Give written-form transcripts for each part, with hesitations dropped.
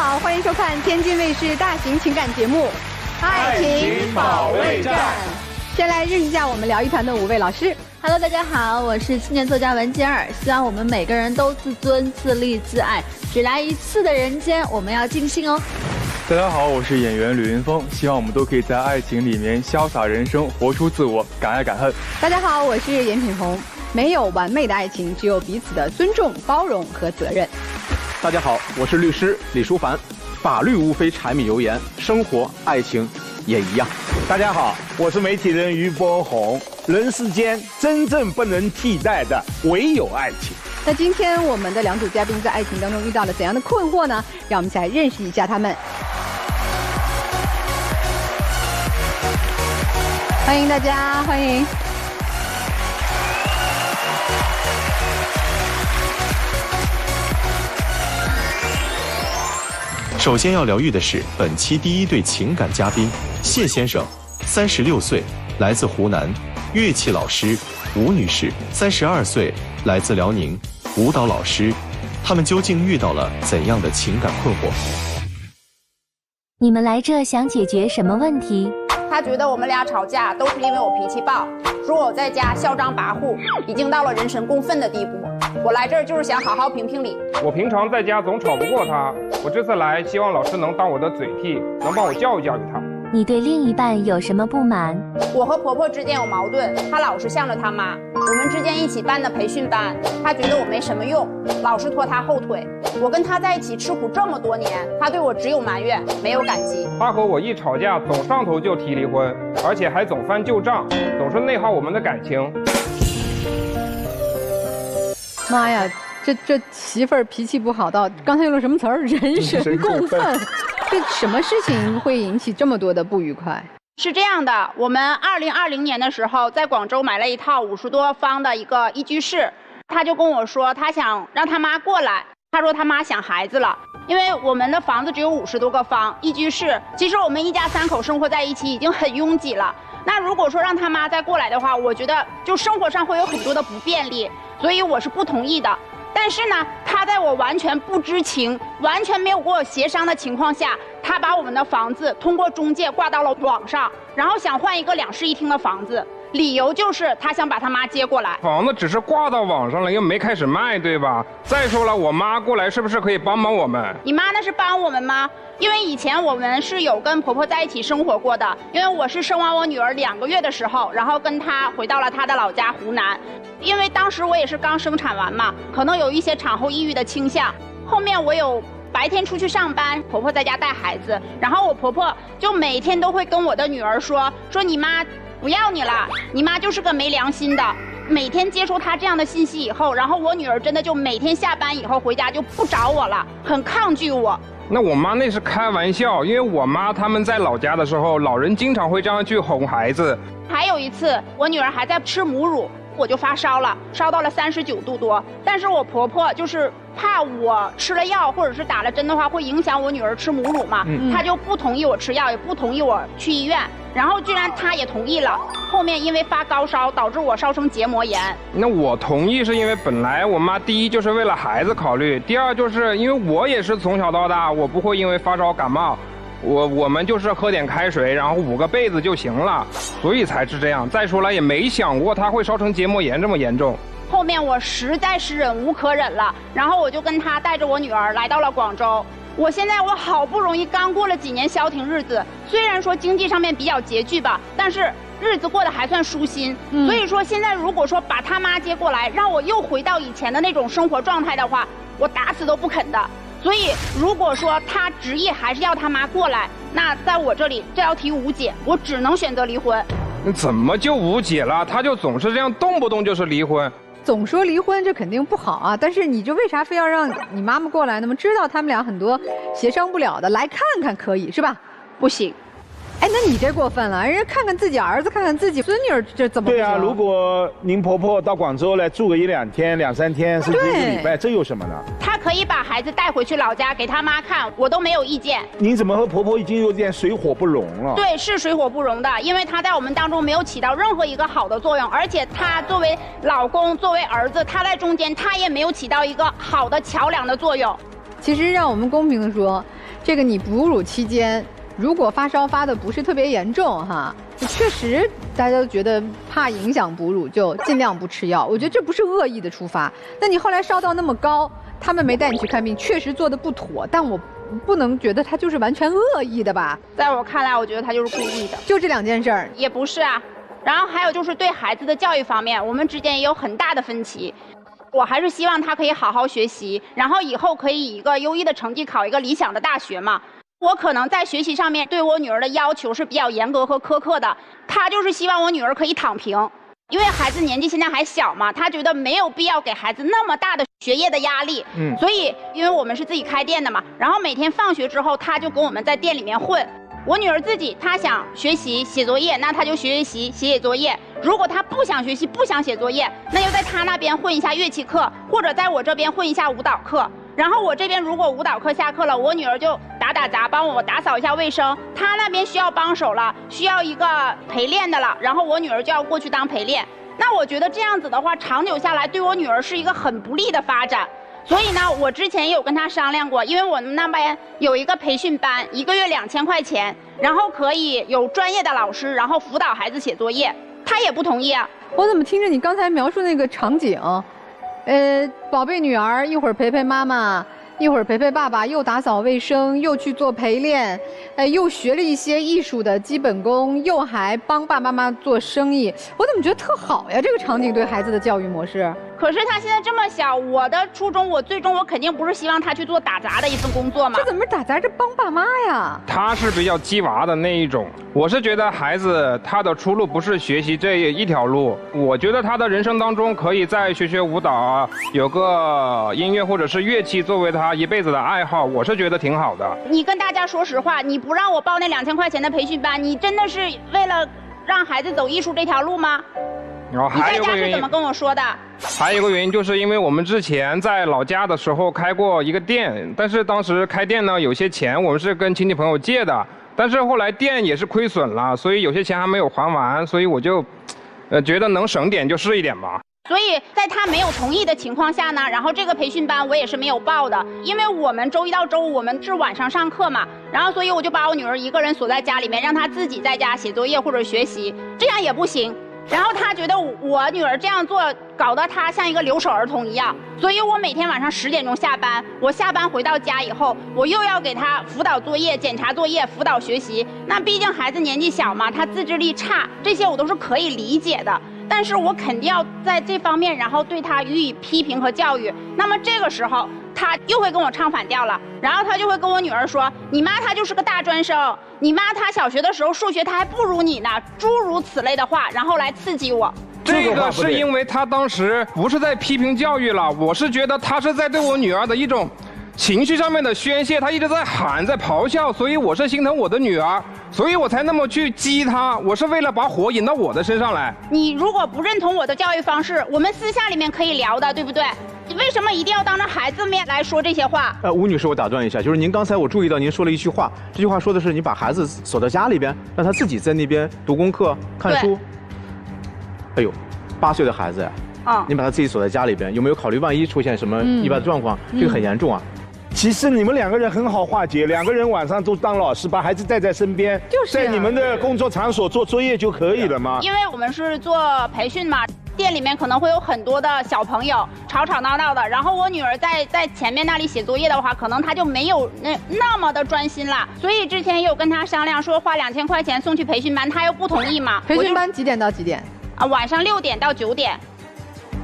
好，欢迎收看天津卫视大型情感节目《爱情保卫战》。先来认识一下我们聊艺团的5位老师。Hello， 大家好，我是青年作家文静儿。希望我们每个人都自尊、自立、自爱。只来一次的人间，我们要尽兴哦。大家好，我是演员吕云峰。希望我们都可以在爱情里面潇洒人生，活出自我，敢爱敢恨。大家好，我是严品红。没有完美的爱情，只有彼此的尊重、包容和责任。大家好，我是律师李书凡。法律无非柴米油盐，生活、爱情也一样。大家好，我是媒体人于波红。人世间真正不能替代的，唯有爱情。那今天我们的2组嘉宾在爱情当中遇到了怎样的困惑呢？让我们一起来认识一下他们。欢迎大家，欢迎。首先要疗愈的是本期第1对情感嘉宾谢先生，36岁，来自湖南，乐器老师；吴女士，32岁，来自辽宁，舞蹈老师。他们究竟遇到了怎样的情感困惑？你们来这想解决什么问题？他觉得我们俩吵架都是因为我脾气暴，说我在家嚣张跋扈，已经到了人神共愤的地步。我来这儿就是想好好评评理。我平常在家总吵不过他，我这次来希望老师能当我的嘴替，能帮我教育教育他。你对另一半有什么不满？我和婆婆之间有矛盾，她老是向着她妈。我们之间一起办的培训班，她觉得我没什么用，老是拖她后腿。我跟她在一起吃苦这么多年，她对我只有埋怨，没有感激。她和我一吵架，总上头就提离婚，而且还总翻旧账，总是内耗我们的感情。妈呀，这媳妇儿脾气不好到刚才用了什么词儿？人神共愤。这什么事情会引起这么多的不愉快？是这样的，我们2020年的时候在广州买了一套50多方的一个一居室，他就跟我说他想让他妈过来，他说他妈想孩子了。因为我们的房子只有50多个方，一居室，其实我们一家3口生活在一起已经很拥挤了。那如果说让他妈再过来的话，我觉得就生活上会有很多的不便利，所以我是不同意的。但是呢，他在我完全不知情、完全没有跟我协商的情况下，他把我们的房子通过中介挂到了网上，然后想换一个2室1厅的房子，理由就是他想把他妈接过来。房子只是挂到网上了，又没开始卖，对吧？再说了，我妈过来是不是可以帮帮我们？你妈那是帮我们吗？因为以前我们是有跟婆婆在一起生活过的，因为我是生完我女儿2个月的时候，然后跟她回到了她的老家湖南。因为当时我也是刚生产完嘛，可能有一些产后抑郁的倾向。后面我有白天出去上班，婆婆在家带孩子，然后我婆婆就每天都会跟我的女儿说你妈不要你了，你妈就是个没良心的。每天接收她这样的信息以后，然后我女儿真的就每天下班以后回家就不找我了，很抗拒我。那我妈那是开玩笑，因为我妈他们在老家的时候，老人经常会这样去哄孩子。还有一次，我女儿还在吃母乳，我就发烧了，烧到了39度多。但是我婆婆就是怕我吃了药或者是打了针的话会影响我女儿吃母乳嘛，她就不同意我吃药，也不同意我去医院。然后居然她也同意了。后面因为发高烧导致我烧成结膜炎。那我同意是因为本来我妈第一就是为了孩子考虑，第二就是因为我也是从小到大我不会因为发烧感冒。我们就是喝点开水，然后捂个被子就行了，所以才是这样。再说了，也没想过它会烧成结膜炎这么严重。后面我实在是忍无可忍了，然后我就跟他带着我女儿来到了广州。我现在好不容易刚过了几年消停日子，虽然说经济上面比较拮据吧，但是日子过得还算舒心。所以说现在如果说把他妈接过来，让我又回到以前的那种生活状态的话，我打死都不肯的。所以如果说他执意还是要他妈过来，那在我这里这道题无解，我只能选择离婚。那怎么就无解了？他就总是这样，动不动就是离婚。总说离婚这肯定不好啊，但是你就为啥非要让你妈妈过来呢？知道他们俩很多协商不了的，来看看可以是吧？不行。哎，那你这过分了，人家看看自己儿子，看看自己孙女儿，这怎么？对啊，如果您婆婆到广州来住个1、2天、2、3天，甚至1个礼拜，这有什么呢？她可以把孩子带回去老家给他妈看，我都没有意见。您怎么和婆婆已经有点水火不容了？对，是水火不容的，因为她在我们当中没有起到任何一个好的作用，而且她作为老公、作为儿子，她在中间，她也没有起到一个好的桥梁的作用。其实让我们公平的说，这个你哺乳期间如果发烧发的不是特别严重哈，确实大家都觉得怕影响哺乳，就尽量不吃药。我觉得这不是恶意的出发。那你后来烧到那么高，他们没带你去看病，确实做的不妥，但我不能觉得他就是完全恶意的吧？在我看来，我觉得他就是故意的。就这2件事儿？也不是啊。然后还有就是对孩子的教育方面，我们之间也有很大的分歧。我还是希望他可以好好学习，然后以后可以以一个优异的成绩考一个理想的大学嘛。我可能在学习上面对我女儿的要求是比较严格和苛刻的，他就是希望我女儿可以躺平，因为孩子年纪现在还小嘛，他觉得没有必要给孩子那么大的学业的压力。所以因为我们是自己开店的嘛，然后每天放学之后，他就跟我们在店里面混。我女儿自己她想学习写作业，那她就学习写作业。如果她不想学习不想写作业，那就在她那边混一下乐器课，或者在我这边混一下舞蹈课。然后我这边如果舞蹈课下课了，我女儿就打杂帮我打扫一下卫生。她那边需要帮手了，需要一个陪练的了，然后我女儿就要过去当陪练。那我觉得这样子的话，长久下来对我女儿是一个很不利的发展。所以呢，我之前也有跟他商量过，因为我们那边有一个培训班，1个月2000块钱，然后可以有专业的老师，然后辅导孩子写作业。他也不同意啊。我怎么听着你刚才描述那个场景，宝贝女儿一会儿陪陪妈妈，一会儿陪陪爸爸，又打扫卫生，又去做陪练，又学了一些艺术的基本功，又还帮爸爸妈妈做生意。我怎么觉得特好呀？这个场景对孩子的教育模式。可是他现在这么小，我的初衷，我最终我肯定不是希望他去做打杂的一份工作嘛。这怎么是打杂？这帮爸妈呀？他是比较鸡娃的那一种。我是觉得孩子他的出路不是学习这一条路，我觉得他的人生当中可以再学舞蹈啊，有个音乐或者是乐器作为他一辈子的爱好，我是觉得挺好的。你跟大家说实话，你不让我报那2000块钱的培训班，你真的是为了让孩子走艺术这条路吗？然后还有个原因，你在家是怎么跟我说的？还有一个原因就是因为我们之前在老家的时候开过一个店，但是当时开店呢，有些钱我们是跟亲戚朋友借的，但是后来店也是亏损了，所以有些钱还没有还完，所以我就，觉得能省点就是一点吧。所以在他没有同意的情况下呢，然后这个培训班我也是没有报的，因为我们周一到周五我们是晚上上课嘛，然后所以我就把我女儿一个人锁在家里面，让她自己在家写作业或者学习，这样也不行。然后他觉得我女儿这样做搞得她像一个留守儿童一样，所以我每天晚上10点钟下班，我下班回到家以后，我又要给她辅导作业、检查作业、辅导学习。那毕竟孩子年纪小嘛，他自制力差，这些我都是可以理解的。但是我肯定要在这方面，然后对他予以批评和教育。那么这个时候，他又会跟我唱反调了，然后他就会跟我女儿说：“你妈她就是个大专生，你妈她小学的时候数学她还不如你呢。”诸如此类的话，然后来刺激我。这个是因为他当时不是在批评教育了，我是觉得他是在对我女儿的一种情绪上面的宣泄，他一直在喊在咆哮，所以我是心疼我的女儿，所以我才那么去激她，我是为了把火引到我的身上来。你如果不认同我的教育方式，我们私下里面可以聊的，对不对？为什么一定要当着孩子面来说这些话？吴女士，我打断一下，就是您刚才我注意到您说了一句话，这句话说的是你把孩子锁在家里边，让他自己在那边读功课、看书。哎呦，8岁的孩子呀，你把他自己锁在家里边，有没有考虑万一出现什么意外的状况？这个很严重啊。其实你们2个人很好化解，2个人晚上都当老师，把孩子带在身边，在你们的工作场所做作业就可以了嘛。因为我们是做培训嘛，店里面可能会有很多的小朋友吵吵闹闹的，然后我女儿在前面那里写作业的话，可能她就没有那么的专心了。所以之前也有跟她商量说花2000块钱送去培训班，她又不同意嘛。培训班几点到几点？晚上6点到9点。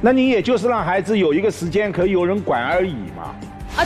那你也就是让孩子有一个时间可以有人管而已嘛。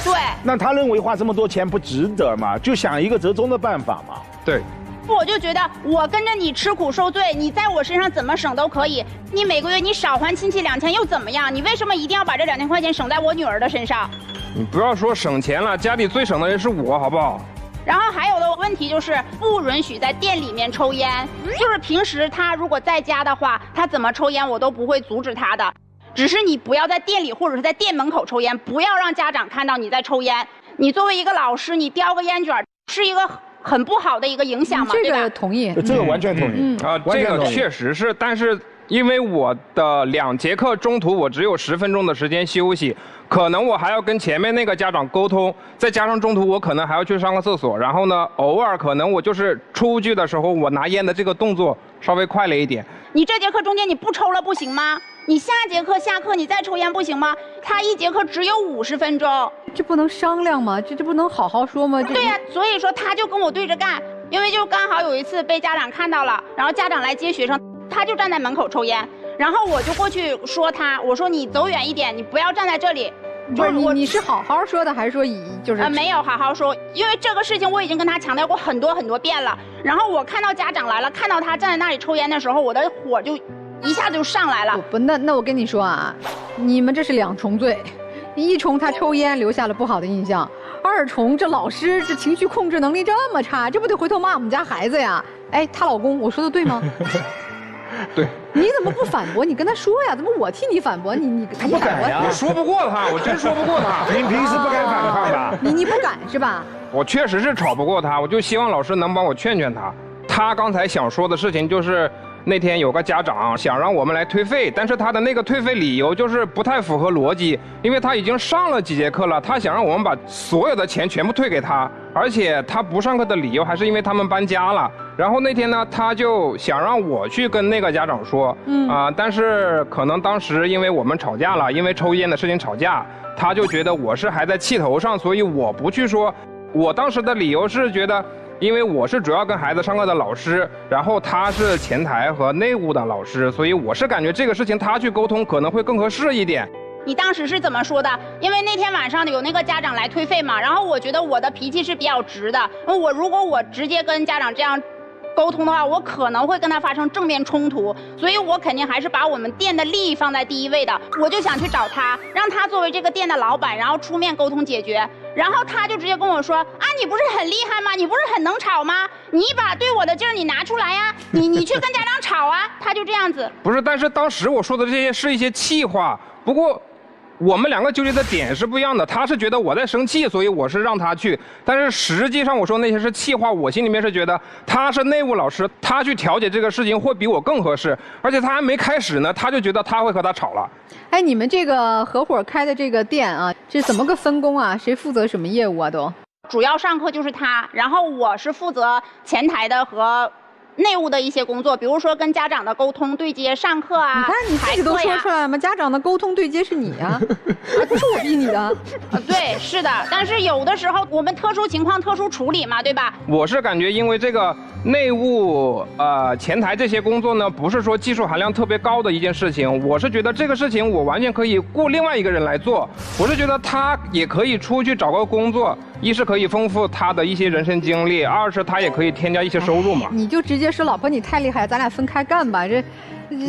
对。那他认为花这么多钱不值得嘛，就想一个折中的办法嘛。对。我就觉得我跟着你吃苦受罪，你在我身上怎么省都可以。你每个月你少还亲戚2000又怎么样？你为什么一定要把这2000块钱省在我女儿的身上？你不要说省钱了，家里最省的人是我，好不好？然后还有的问题就是不允许在店里面抽烟，就是平时他如果在家的话，他怎么抽烟我都不会阻止他的。只是你不要在店里或者是在店门口抽烟，不要让家长看到你在抽烟。你作为一个老师，你叼个烟卷是一个很不好的一个影响嘛，对吧？这个同意，这个完全同意。这个确实是，但是因为我的2节课中途我只有10分钟的时间休息，可能我还要跟前面那个家长沟通，再加上中途我可能还要去上个厕所，然后呢，偶尔可能我就是出去的时候，我拿烟的这个动作稍微快了一点。你这节课中间你不抽了不行吗？你下课你再抽烟不行吗？他1节课只有50分钟，这不能商量吗？这不能好好说吗？对呀，所以说他就跟我对着干，因为就刚好有一次被家长看到了，然后家长来接学生，他就站在门口抽烟，然后我就过去说他，我说你走远一点，你不要站在这里。不是你是好好说的，还是说就是没有好好说，因为这个事情我已经跟他强调过很多遍了。然后我看到家长来了，看到他站在那里抽烟的时候，我的火就一下子就上来了。不，那我跟你说啊，你们这是2重罪，1重他抽烟留下了不好的印象，2重这老师这情绪控制能力这么差，这不得回头骂我们家孩子呀？哎，她老公，我说的对吗？对，你怎么不反驳？你跟他说呀，怎么我替你反驳？你不敢呀，我说不过他，我真说不过他。你平时不敢反抗吧？你不敢是吧？我确实是吵不过他，我就希望老师能帮我劝劝他。他刚才想说的事情就是，那天有个家长想让我们来退费，但是他的那个退费理由就是不太符合逻辑，因为他已经上了几节课了，他想让我们把所有的钱全部退给他，而且他不上课的理由还是因为他们搬家了。然后那天呢，他就想让我去跟那个家长说，但是可能当时因为我们吵架了，因为抽烟的事情吵架，他就觉得我是还在气头上，所以我不去说。我当时的理由是觉得，因为我是主要跟孩子上课的老师，然后他是前台和内务的老师，所以我是感觉这个事情他去沟通可能会更合适一点。你当时是怎么说的？因为那天晚上有那个家长来退费嘛，然后我觉得我的脾气是比较直的，如果我直接跟家长这样沟通的话，我可能会跟他发生正面冲突，所以我肯定还是把我们店的利益放在第一位的。我就想去找他，让他作为这个店的老板，然后出面沟通解决。然后他就直接跟我说啊，你不是很厉害吗？你不是很能吵吗？你把对我的劲儿你拿出来呀，你去跟家长吵啊。他就这样子。不是，但是当时我说的这些是一些气话，不过我们2个纠结的点是不一样的。他是觉得我在生气，所以我是让他去，但是实际上我说那些是气话，我心里面是觉得他是内务老师，他去调解这个事情会比我更合适，而且他还没开始呢，他就觉得他会和他吵了。哎，你们这个合伙开的这个店啊，是怎么个分工啊？谁负责什么业务啊？都主要上课就是他，然后我是负责前台的和内务的一些工作，比如说跟家长的沟通对接、上课啊。你看你自己都说出来了吗？家长的沟通对接是你啊，不是我逼你的。对，是的，但是有的时候我们特殊情况特殊处理嘛，对吧？我是感觉因为这个内务前台这些工作呢，不是说技术含量特别高的一件事情，我是觉得这个事情我完全可以雇另外一个人来做，我是觉得他也可以出去找个工作，一是可以丰富他的一些人生经历，二是他也可以添加一些收入嘛。你就直接说老婆你太厉害，咱俩分开干吧，这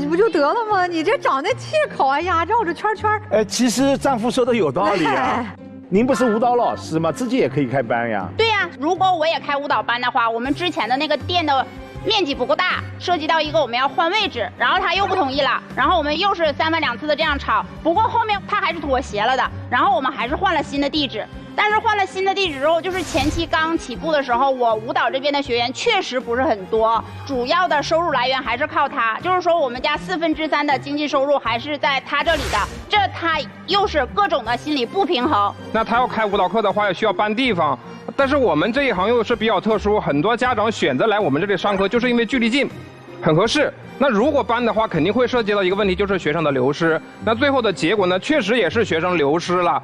不就得了吗？你这找那借口，哎呀，绕着圈圈。其实丈夫说的有道理啊。您不是舞蹈老师吗？自己也可以开班呀。对呀，如果我也开舞蹈班的话，我们之前的那个店的面积不够大，涉及到一个我们要换位置，然后他又不同意了，然后我们又是3番2次的这样吵。不过后面他还是妥协了的，然后我们还是换了新的地址。但是换了新的地址之后，就是前期刚起步的时候，我舞蹈这边的学员确实不是很多，主要的收入来源还是靠他，就是说我们家3/4的经济收入还是在他这里的，这他又是各种的心理不平衡。那他要开舞蹈课的话，也需要搬地方，但是我们这一行又是比较特殊，很多家长选择来我们这里上课，就是因为距离近，很合适。那如果搬的话，肯定会涉及到一个问题，就是学生的流失。那最后的结果呢，确实也是学生流失了。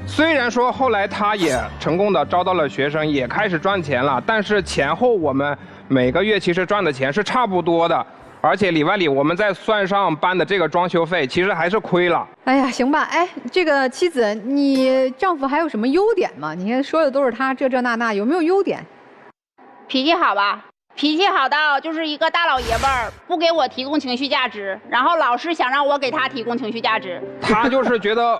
虽然说后来他也成功的招到了学生，也开始赚钱了，但是前后我们每个月其实赚的钱是差不多的，而且里外里我们再算上班的这个装修费，其实还是亏了。哎呀，行吧，哎，这个妻子，你丈夫还有什么优点吗？你看说的都是他这那，有没有优点？脾气好吧，脾气好到就是一个大老爷们儿，不给我提供情绪价值，然后老是想让我给他提供情绪价值。他就是觉得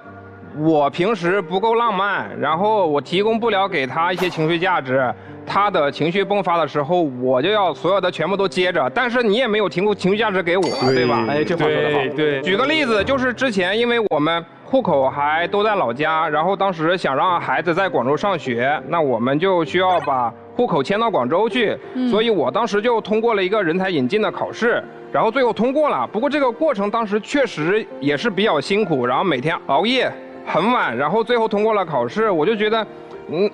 我平时不够浪漫，然后我提供不了给他一些情绪价值，他的情绪迸发的时候，我就要所有的全部都接着，但是你也没有提供情绪价值给我，对吧？哎，这话说得好。对，举个例子，就是之前因为我们户口还都在老家，然后当时想让孩子在广州上学，那我们就需要把户口迁到广州去，所以我当时就通过了一个人才引进的考试，然后最后通过了。不过这个过程当时确实也是比较辛苦，然后每天熬夜很晚，然后最后通过了考试，我就觉得。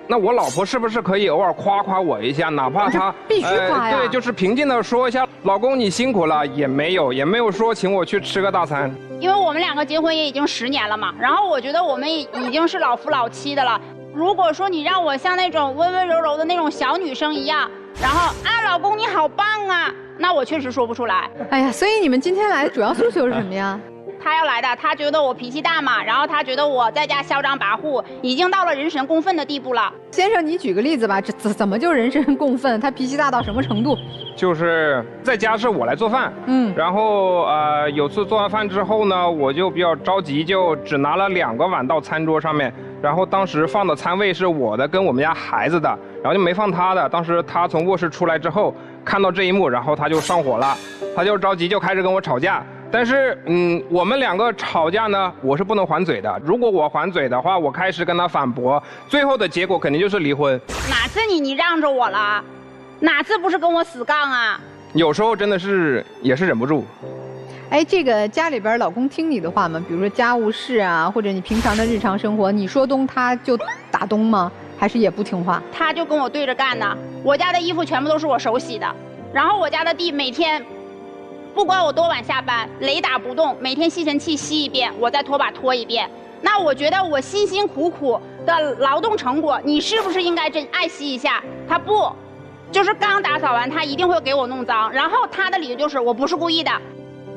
那我老婆是不是可以偶尔夸夸我一下，哪怕她必须夸呀，对，就是平静的说一下，老公你辛苦了，也没有说请我去吃个大餐。因为我们两个结婚也已经10年了嘛，然后我觉得我们已经是老夫老妻的了。如果说你让我像那种温温柔柔的那种小女生一样，然后老公你好棒啊，那我确实说不出来。哎呀，所以你们今天来的主要诉求是什么呀？他要来的，他觉得我脾气大嘛，然后他觉得我在家嚣张跋扈，已经到了人神共愤的地步了。先生，你举个例子吧，这怎么就人神共愤？他脾气大到什么程度？就是在家是我来做饭，然后有次做完饭之后呢，我就比较着急，就只拿了2个碗到餐桌上面，然后当时放的餐位是我的跟我们家孩子的，然后就没放他的。当时他从卧室出来之后，看到这一幕，然后他就上火了，他就着急就开始跟我吵架。但是，我们2个吵架呢，我是不能还嘴的。如果我还嘴的话，我开始跟他反驳，最后的结果肯定就是离婚。哪次你让着我了？哪次不是跟我死杠啊？有时候真的是也是忍不住。哎，这个家里边老公听你的话吗？比如说家务事啊，或者你平常的日常生活，你说东他就打东吗？还是也不听话？他就跟我对着干呢。我家的衣服全部都是我手洗的，然后我家的地每天。不管我多晚下班，雷打不动，每天吸尘器吸一遍，我再拖把拖一遍。那我觉得我辛辛苦苦的劳动成果，你是不是应该真爱惜一下？他不，就是刚打扫完，他一定会给我弄脏。然后他的理由就是我不是故意的，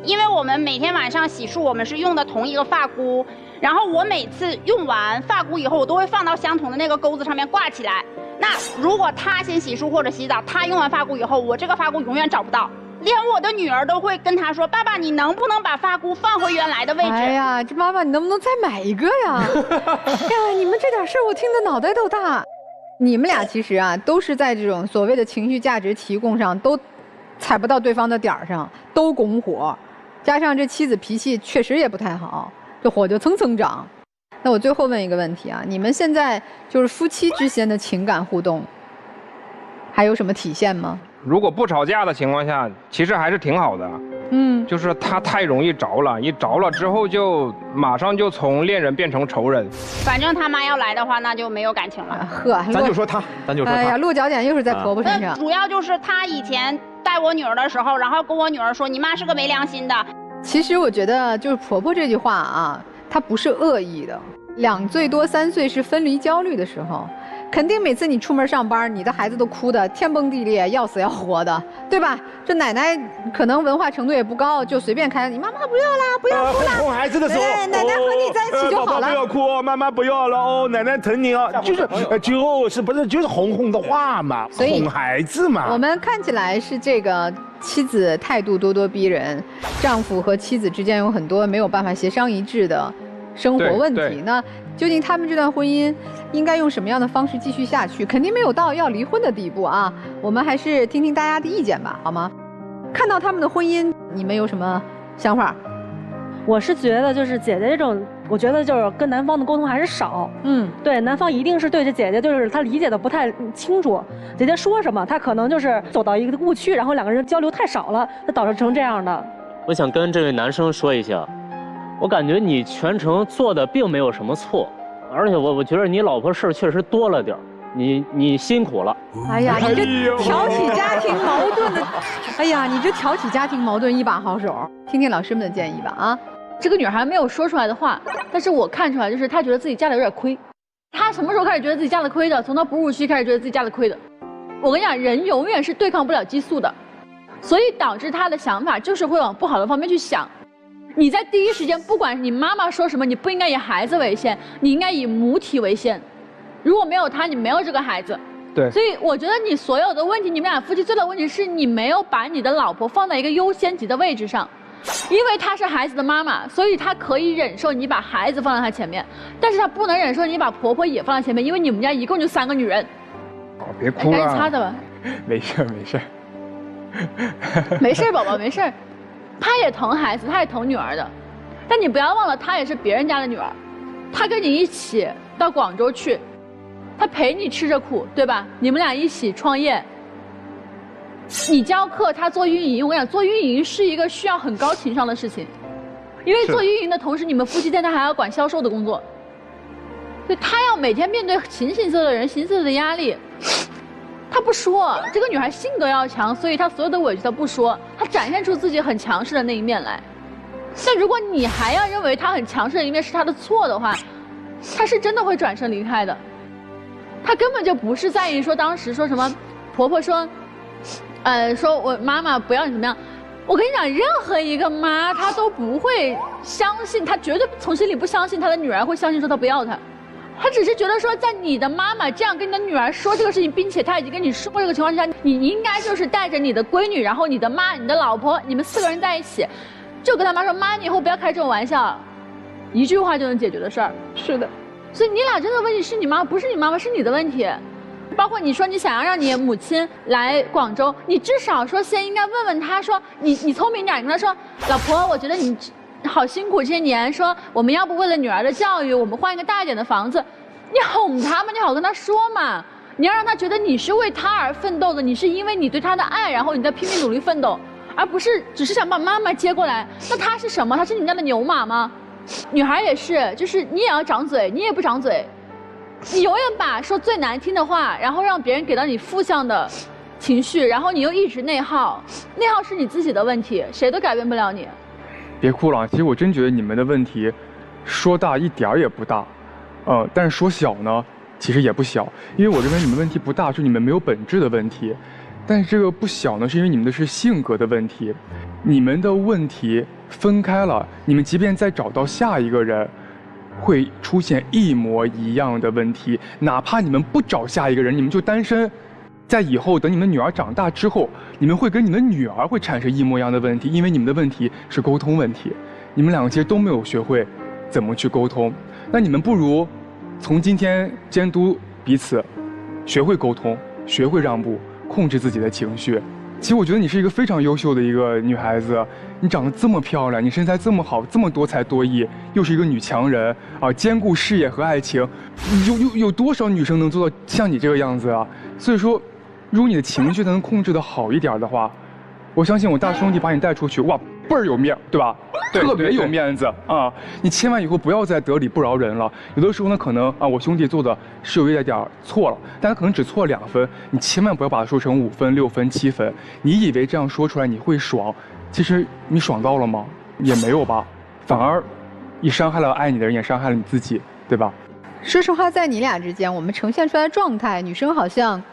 因为我们每天晚上洗漱，我们是用的同一个发箍，然后我每次用完发箍以后，我都会放到相同的那个钩子上面挂起来。那如果他先洗漱或者洗澡，他用完发箍以后，我这个发箍永远找不到。连我的女儿都会跟他说：“爸爸，你能不能把发箍放回原来的位置？”哎呀，这妈妈，你能不能再买一个呀？呀，你们这点事儿我听得脑袋都大。你们俩其实啊，都是在这种所谓的情绪价值提供上都踩不到对方的点儿上，都拱火，加上这妻子脾气确实也不太好，这火就蹭蹭涨。那我最后问一个问题啊，你们现在就是夫妻之间的情感互动，还有什么体现吗？如果不吵架的情况下，其实还是挺好的。就是他太容易着了，一着了之后就马上就从恋人变成仇人。反正他妈要来的话，那就没有感情了。呵，咱就说他。哎呀，落脚点又是在婆婆身上。主要就是他以前带我女儿的时候，然后跟我女儿说：“你妈是个没良心的。”其实我觉得就是婆婆这句话啊，她不是恶意的。2最多3岁是分离焦虑的时候。肯定每次你出门上班，你的孩子都哭得天崩地裂，要死要活的，对吧？这奶奶可能文化程度也不高，就随便开，你妈妈不要啦，不要哭啦。哄孩子的时候，奶奶和你在一起就好了。宝宝不要哭，妈妈不要了哦，奶奶疼你哦，就是哄的话嘛，哄孩子嘛。我们看起来是这个妻子态度咄咄逼人，丈夫和妻子之间有很多没有办法协商一致的生活问题。那究竟他们这段婚姻应该用什么样的方式继续下去？肯定没有到要离婚的地步啊！我们还是听听大家的意见吧，好吗？看到他们的婚姻，你们有什么想法？我是觉得，就是姐姐这种，我觉得就是跟男方的沟通还是少。对，男方一定是对着姐姐，就是他理解的不太清楚，姐姐说什么，他可能就是走到一个误区，然后2个人交流太少了，才导致成这样的。我想跟这位男生说一下。我感觉你全程做的并没有什么错，而且我觉得你老婆事儿确实多了点儿，你辛苦了。哎呀，你这挑起家庭矛盾的，哎呀，你这挑起家庭矛盾一把好手。听听老师们的建议吧啊！这个女孩没有说出来的话，但是我看出来，就是她觉得自己嫁的有点亏。她什么时候开始觉得自己嫁的亏的？从她哺乳期开始觉得自己嫁的亏的。我跟你讲，人永远是对抗不了激素的，所以导致她的想法就是会往不好的方面去想。你在第一时间，不管你妈妈说什么，你不应该以孩子为先，你应该以母体为先。如果没有他，你没有这个孩子。对。所以我觉得你所有的问题，你们俩夫妻最大的问题是你没有把你的老婆放在一个优先级的位置上，因为她是孩子的妈妈，所以她可以忍受你把孩子放在她前面，但是她不能忍受你把婆婆也放在前面，因为你们家一共就3个女人。别哭了。赶紧擦擦吧。没事没事。没事，宝宝没事。他也疼孩子，他也疼女儿的，但你不要忘了，他也是别人家的女儿，他跟你一起到广州去，他陪你吃着苦，对吧？你们俩一起创业，你教课，他做运营。我跟你讲，做运营是一个需要很高情商的事情，因为做运营的同时，你们夫妻间他还要管销售的工作，所以他要每天面对形形色色的人、形形色色的压力。他不说，这个女孩性格要强，所以她所有的委屈她不说，她展现出自己很强势的那一面来。但如果你还要认为她很强势的一面是她的错的话，她是真的会转身离开的。她根本就不是在意说当时说什么，婆婆说，说我妈妈不要你怎么样。我跟你讲，任何一个妈她都不会相信，她绝对从心里不相信她的女儿会相信说她不要她。他只是觉得说，在你的妈妈这样跟你的女儿说这个事情，并且他已经跟你说过这个情况之下，你应该就是带着你的闺女，然后你的妈、你的老婆，你们4个人在一起，就跟他妈说：“妈，你以后不要开这种玩笑。”一句话就能解决的事儿。是的，所以你俩真的问题是你妈，不是你妈妈，是你的问题。包括你说你想要让你母亲来广州，你至少说先应该问问她说，你聪明点，跟她说：“老婆，我觉得你好辛苦这些年，说我们要不为了女儿的教育，我们换一个大一点的房子。”你哄她嘛，你好跟她说嘛，你要让她觉得你是为她而奋斗的，你是因为你对她的爱，然后你在拼命努力奋斗，而不是只是想把妈妈接过来。那她是什么？她是你们家的牛马吗？女孩也是，就是你也要长嘴，你也不长嘴，你永远把说最难听的话，然后让别人给到你负向的情绪，然后你又一直内耗，内耗是你自己的问题，谁都改变不了你。别哭了，其实我真觉得你们的问题说大一点儿也不大，但是说小呢，其实也不小，因为我认为你们问题不大，是你们没有本质的问题，但是这个不小呢，是因为你们的是性格的问题，你们的问题分开了，你们即便再找到下一个人，会出现一模一样的问题，哪怕你们不找下一个人，你们就单身。在以后等你们女儿长大之后，你们会跟你们女儿会产生一模一样的问题，因为你们的问题是沟通问题，你们两个其实都没有学会怎么去沟通。那你们不如从今天监督彼此，学会沟通，学会让步，控制自己的情绪。其实我觉得你是一个非常优秀的一个女孩子，你长得这么漂亮，你身材这么好，这么多才多艺，又是一个女强人啊，兼顾事业和爱情，有多少女生能做到像你这个样子啊？所以说，如果你的情绪能控制得好一点的话，我相信我大兄弟把你带出去，哇，倍儿有面，对吧？特别有面子啊！你千万以后不要再得理不饶人了。有的时候呢，可能啊，我兄弟做的是有一点错了，但他可能只错了2分，你千万不要把它说成5分、6分、7分。你以为这样说出来你会爽，其实你爽到了吗？也没有吧，反而你伤害了爱你的人，也伤害了你自己，对吧？说实话，在你俩之间，我们呈现出来的状态，女生好像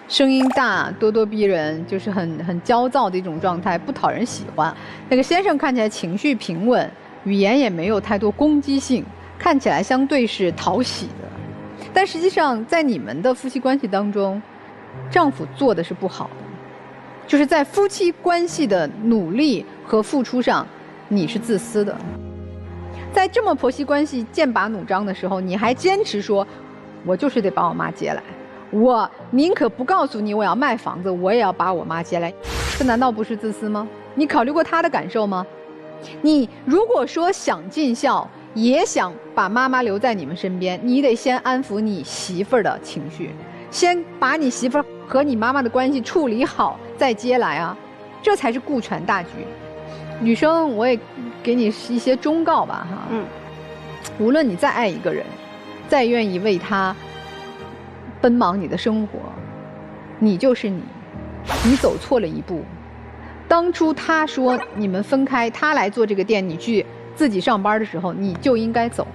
声音大、咄咄逼人，就是很焦躁的一种状态，不讨人喜欢。那个先生看起来情绪平稳，语言也没有太多攻击性，看起来相对是讨喜的。但实际上，在你们的夫妻关系当中，丈夫做的是不好的，就是在夫妻关系的努力和付出上，你是自私的。在这么婆媳关系剑拔弩张的时候，你还坚持说，我就是得把我妈接来。我宁可不告诉你我要卖房子，我也要把我妈接来，这难道不是自私吗？你考虑过她的感受吗？你如果说想尽孝，也想把妈妈留在你们身边，你得先安抚你媳妇儿的情绪，先把你媳妇儿和你妈妈的关系处理好，再接来啊，这才是顾全大局。女生，我也给你一些忠告吧，哈，无论你再爱一个人，再愿意为他奔忙你的生活，你就是你，你走错了一步。当初他说你们分开，他来做这个店，你去自己上班的时候，你就应该走，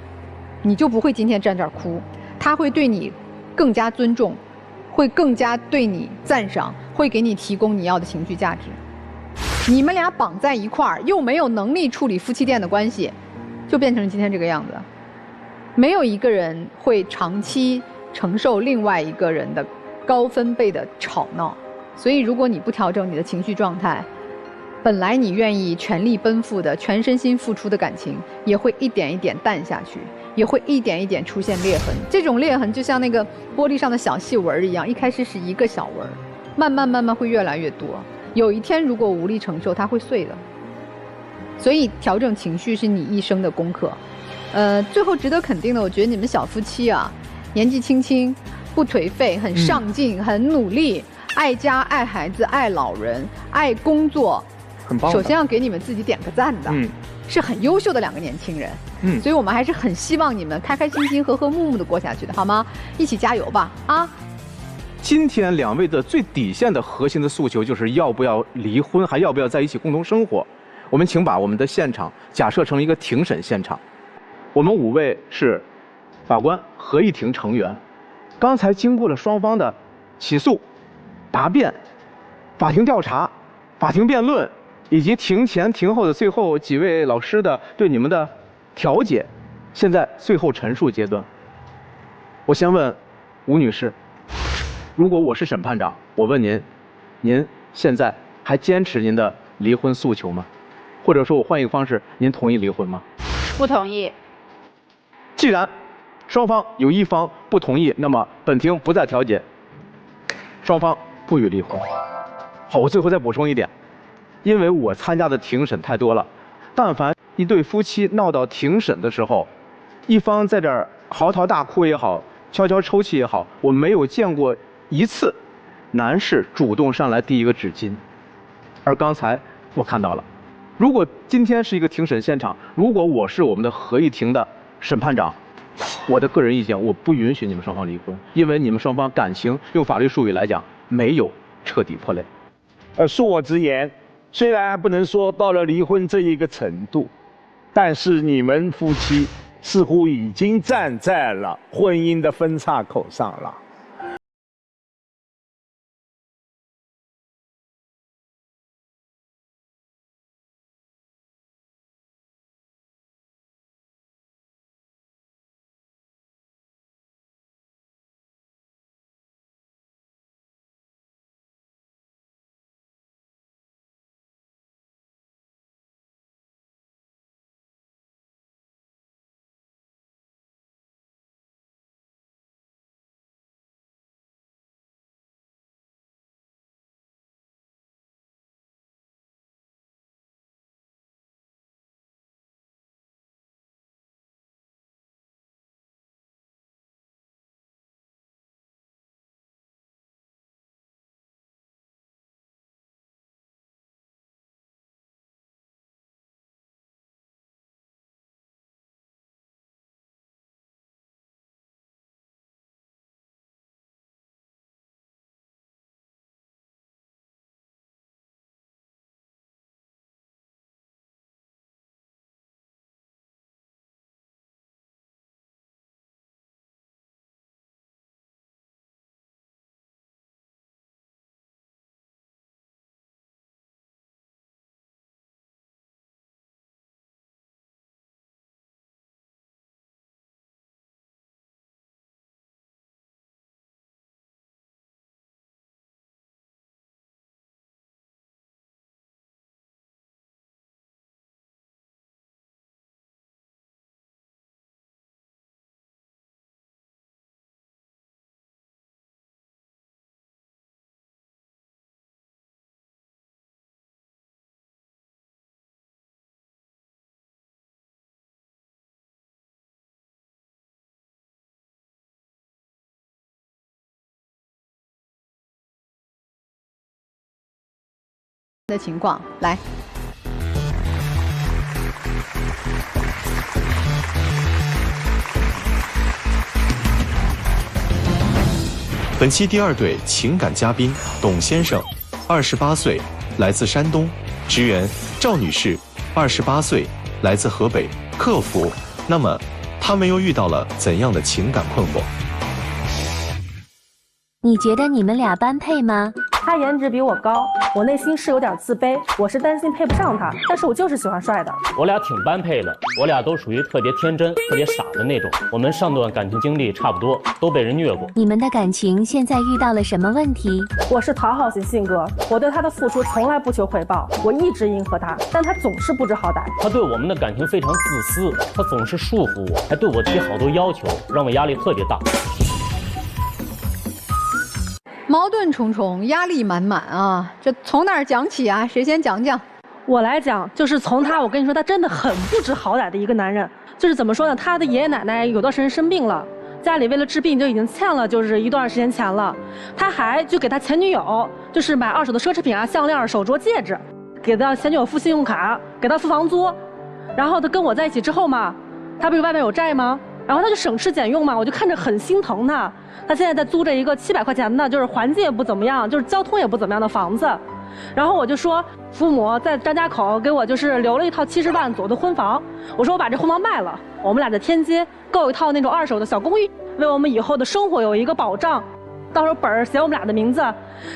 你就不会今天站这儿哭。他会对你更加尊重，会更加对你赞赏，会给你提供你要的情绪价值。你们俩绑在一块儿，又没有能力处理夫妻店的关系，就变成今天这个样子。没有一个人会长期承受另外一个人的高分贝的吵闹，所以如果你不调整你的情绪状态，本来你愿意全力奔赴的、全身心付出的感情，也会一点一点淡下去，也会一点一点出现裂痕。这种裂痕就像那个玻璃上的小细纹一样，一开始是一个小纹，慢慢会越来越多。有一天如果无力承受，它会碎的。所以调整情绪是你一生的功课。最后值得肯定的，我觉得你们小夫妻啊，年纪轻轻，不颓废，很上进，很努力，爱家、爱孩子、爱老人、爱工作，很棒。首先要给你们自己点个赞的，是很优秀的2个年轻人。所以我们还是很希望你们开开心心、和和睦睦的过下去的，好吗？一起加油吧！啊！今天2位的最底线的核心的诉求就是要不要离婚，还要不要在一起共同生活。我们请把我们的现场假设成一个庭审现场，我们5位是法官、合议庭成员。刚才经过了双方的起诉、答辩、法庭调查、法庭辩论，以及庭前庭后的最后几位老师的对你们的调解，现在最后陈述阶段。我先问吴女士，如果我是审判长，我问您，您现在还坚持您的离婚诉求吗？或者说我换一个方式，您同意离婚吗？不同意。既然双方有一方不同意，那么本庭不再调解，双方不予离婚。好，我最后再补充一点，因为我参加的庭审太多了，但凡一对夫妻闹到庭审的时候，一方在这儿嚎啕大哭也好，悄悄抽泣也好，我没有见过一次男士主动上来递一个纸巾。而刚才我看到了，如果今天是一个庭审现场，如果我是我们的合议庭的审判长，我的个人意见，我不允许你们双方离婚，因为你们双方感情用法律术语来讲没有彻底破裂。恕我直言，虽然还不能说到了离婚这一个程度，但是你们夫妻似乎已经站在了婚姻的分岔口上了。的情况来。本期第2对情感嘉宾董先生，28岁，来自山东；职员赵女士，28岁，来自河北，客服。那么，他们又遇到了怎样的情感困惑？你觉得你们俩般配吗？他颜值比我高，我内心是有点自卑，我是担心配不上他，但是我就是喜欢帅的。我俩挺般配的，我俩都属于特别天真、特别傻的那种。我们上段感情经历差不多，都被人虐过。你们的感情现在遇到了什么问题？我是讨好型性格，我对他的付出从来不求回报，我一直迎合他，但他总是不知好歹。他对我们的感情非常自私，他总是束缚我，还对我提好多要求，让我压力特别大。矛盾重重，压力满满啊！这从哪儿讲起啊？谁先讲讲？我来讲，就是从他，我跟你说，他真的很不知好歹的一个男人。就是怎么说呢？他的爷爷奶奶有段时间生病了，家里为了治病就已经欠了就是一段时间钱了，他还就给他前女友就是买2手的奢侈品啊，项链、手镯、戒指，给他前女友付信用卡，给他付房租。然后他跟我在一起之后嘛，他不是外面有债吗？然后他就省吃俭用嘛，我就看着很心疼他。他现在在租着一个700块钱的，就是环境也不怎么样，就是交通也不怎么样的房子。然后我就说，父母在张家口给我就是留了一套70万左右的婚房，我说我把这婚房卖了，我们俩在天街购一套那种2手的小公寓，为我们以后的生活有一个保障。到时候本儿写我们俩的名字。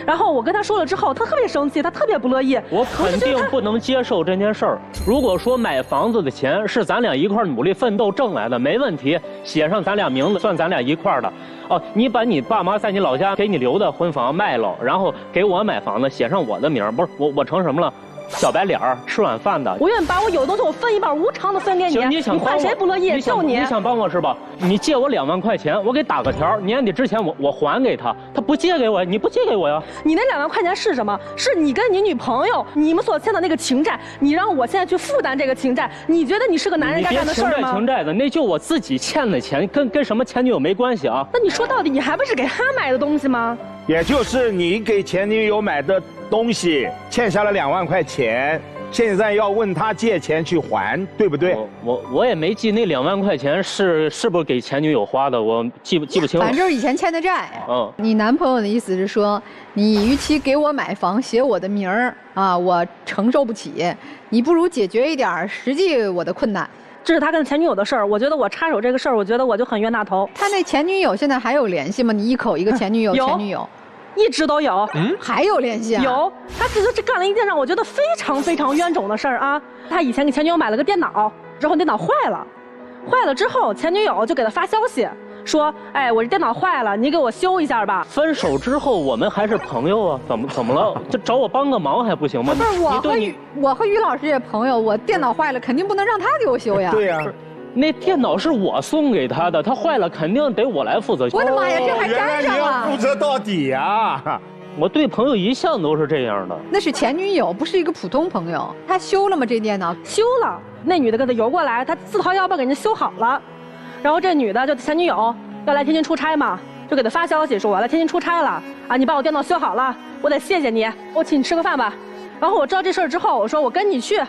然后我跟他说了之后，他特别生气，他特别不乐意。我肯定不能接受这件事儿。如果说买房子的钱是咱俩一块儿努力奋斗挣来的，没问题，写上咱俩名字，算咱俩一块儿的。哦，你把你爸妈在你老家给你留的婚房卖了，然后给我买房子，写上我的名儿，不是我成什么了？小白脸儿，吃晚饭的。我愿意把我有的东西我分一半，无偿的分给你。行，你想换谁不乐意？就你。你想帮我是吧？你借我2万块钱，我给打个条，年底之前我还给他，他不借给我，你不借给我呀？你那2万块钱是什么？是你跟你女朋友你们所欠的那个情债，你让我现在去负担这个情债，你觉得你是个男人该干的事儿吗？情债的，那就我自己欠的钱，跟什么前女友没关系啊。那你说到底，你还不是给他买的东西吗？也就是你给前女友买的东西，欠下了2万块钱。现在要问他借钱去还，对不对？我也没记那2万块钱是不是给前女友花的，我记不清了。反正就是以前欠的债。你男朋友的意思是说，你与其给我买房写我的名儿啊，我承受不起，你不如解决一点实际我的困难。这是他跟前女友的事儿，我觉得我插手这个事儿，我觉得我就很冤大头。他那前女友现在还有联系吗？你一口一个前女友，前女友。一直都有，还有联系啊？有，他其实这干了一件让我觉得非常非常冤种的事儿啊！他以前给前女友买了个电脑，之后电脑坏了之后，前女友就给他发消息说：“哎，我这电脑坏了，你给我修一下吧。”分手之后我们还是朋友啊，怎么了？就找我帮个忙还不行吗？不是我和于老师也朋友，我电脑坏了肯定不能让他给我修呀。对呀。那电脑是我送给他的，他坏了肯定得我来负责。我的妈呀，这还沾上了！你要负责到底呀！我对朋友一向都是这样的。那是前女友，不是一个普通朋友。他修了吗？这电脑修了。那女的跟他游过来，他自掏腰包给人家修好了。然后这女的就前女友要来天津出差嘛，就给他发消息说我来天津出差了啊，你把我电脑修好了，我得谢谢你，我请你吃个饭吧。然后我知道这事儿之后，我说我跟你去。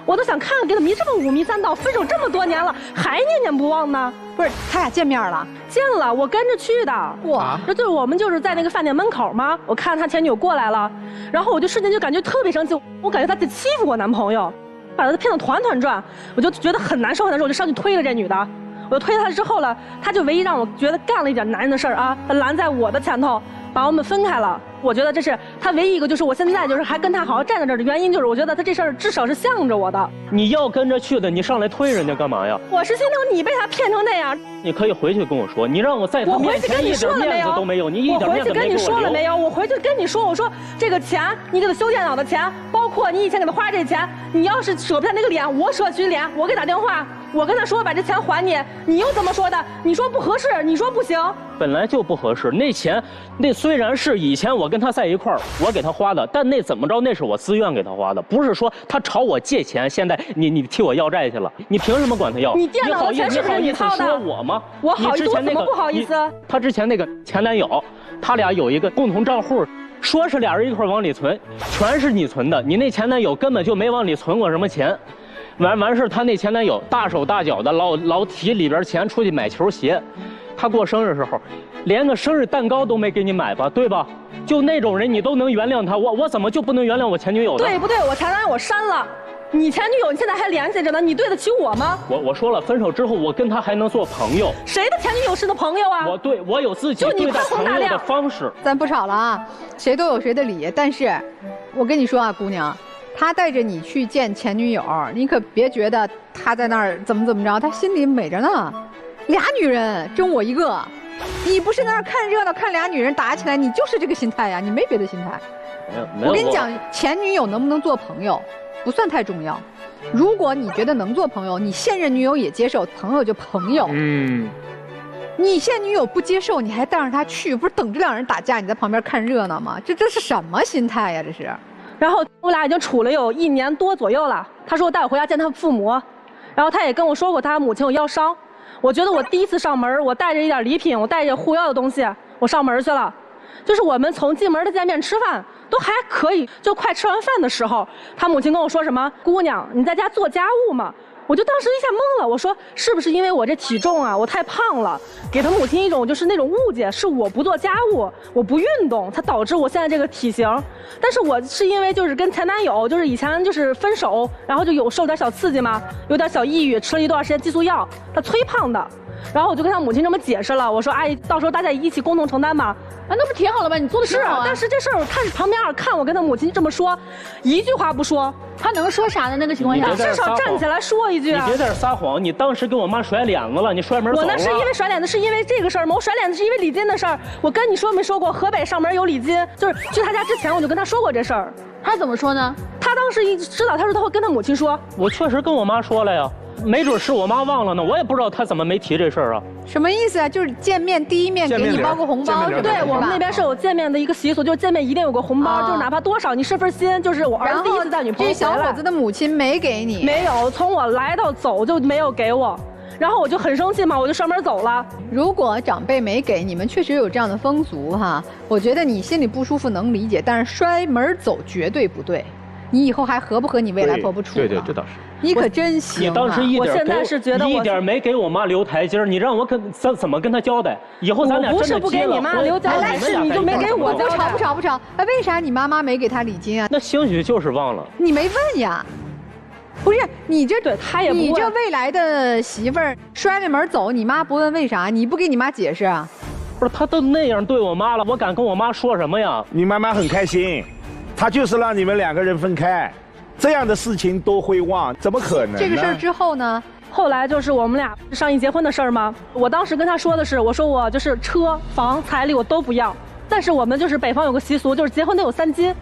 我都想看看，给他迷这么5迷3道，分手这么多年了，还念念不忘呢？不是，他俩见面了？见了，我跟着去的。哇，这就是我们就是在那个饭店门口吗？我看他前女友过来了，然后我就瞬间就感觉特别生气，我感觉他在欺负我男朋友，把他骗得团团转，我就觉得很难受，我就上去推了这女的。我推他之后了，他就唯一让我觉得干了一点男人的事儿啊，他拦在我的前头，把我们分开了。我觉得这是他唯一一个，就是我现在就是还跟他好好站在这儿的原因，就是我觉得他这事儿至少是向着我的。你要跟着去的，你上来推人家干嘛呀？我是心疼你被他骗成那样。你可以回去跟我说，你让我在他面前一点面子都没有，你一点面子没给我留。我回去跟你说了没有？我回去跟你说，我说这个钱，你给他修电脑的钱，包括你以前给他花这钱，你要是舍不下那个脸，我舍取脸，我给打电话，我跟他说把这钱还你，你又怎么说的？你说不合适，你说不行。本来就不合适，那钱那虽然是以前我跟他在一块儿，我给他花的，但那怎么着那是我自愿给他花的，不是说他朝我借钱，现在你替我要债去了，你凭什么管他要？你电脑的钱是不是你掏的？说我吗？我好意思，我怎么不好意思？他之前那个前男友，他俩有一个共同账户，说是俩人一块往里存，全是你存的，你那前男友根本就没往里存过什么钱。完事，他那前男友大手大脚的老提里边钱出去买球鞋，他过生日时候，连个生日蛋糕都没给你买吧，对吧？就那种人你都能原谅他，我怎么就不能原谅我前女友呢？对不对？我前男友我删了，你前女友你现在还联系着呢，你对得起我吗？我说了，分手之后我跟他还能做朋友。谁的前女友是的朋友啊？我有自己对待朋友的方式。咱不吵了啊，谁都有谁的理，但是，我跟你说啊，姑娘。他带着你去见前女友，你可别觉得他在那儿怎么着，他心里美着呢。俩女人争我一个，你不是在那儿看热闹，看俩女人打起来，你就是这个心态呀，你没别的心态。我跟你讲，前女友能不能做朋友，不算太重要。如果你觉得能做朋友，你现任女友也接受，朋友就朋友。你现女友不接受，你还带上她去，不是等着两人打架，你在旁边看热闹吗？这是什么心态呀？这是。然后我俩已经处了有1年多左右了。他说带我回家见他父母，然后他也跟我说过他母亲有腰伤。我觉得我第一次上门，我带着一点礼品，我带着护腰的东西，我上门去了。就是我们从进门的见面吃饭都还可以，就快吃完饭的时候，他母亲跟我说什么：“姑娘，你在家做家务吗？”我就当时一下懵了，我说是不是因为我这体重啊，我太胖了，给他母亲一种就是那种误解，是我不做家务，我不运动，才导致我现在这个体型。但是我是因为就是跟前男友就是以前就是分手，然后就有受点小刺激嘛，有点小抑郁，吃了一段时间激素药，他催胖的。然后我就跟他母亲这么解释了，我说阿姨，到时候大家一起共同承担吧。啊，那不挺好了吗？你做的是啊。但是这事儿他是旁边看我跟他母亲这么说，一句话不说，他能说啥呢？那个情况下，至少站起来说一句啊。你别在这撒谎，你当时跟我妈甩脸子了，你摔门走了。我那是因为甩脸子，是因为这个事儿吗？我甩脸子是因为礼金的事儿。我跟你说没说过，河北上门有礼金，就是去他家之前我就跟他说过这事儿。他怎么说呢？他当时一知道，他说他会跟他母亲说。我确实跟我妈说了呀。没准是我妈忘了呢，我也不知道她怎么没提这事儿啊。什么意思啊？就是见面第一面给你包个红包，对，我们那边是有见面的一个习俗，就是见面一定有个红包，就是哪怕多少，你是份心，就是我儿子第一次带女朋友这小伙子的母亲没给你？没有，从我来到走就没有给我，然后我就很生气嘛，我就摔门走了。如果长辈没给你们，确实有这样的风俗哈，我觉得你心里不舒服能理解，但是摔门走绝对不对。你以后还和不和你未来婆婆处？对，这倒是。你可真行、啊！你当时一点我现在是觉得一点没给我妈留台阶，你让我怎么跟她交代？以后咱俩真的不是不给你妈留交代，是你就没给我交代。不吵！哎，为啥你妈妈没给她礼金啊？那兴许就是忘了。你没问呀？不是你这对他也不问。你这未来的媳妇儿摔了门走，你妈不问为啥？你不给你妈解释啊？不是，她都那样对我妈了，我敢跟我妈说什么呀？你妈妈很开心，她就是让你们两个人分开。这样的事情都会忘，怎么可能呢？这个事儿之后呢？后来就是我们俩上一结婚的事儿吗？我当时跟他说的是，我说我就是车房彩礼我都不要，但是我们就是北方有个习俗，就是结婚得有3金。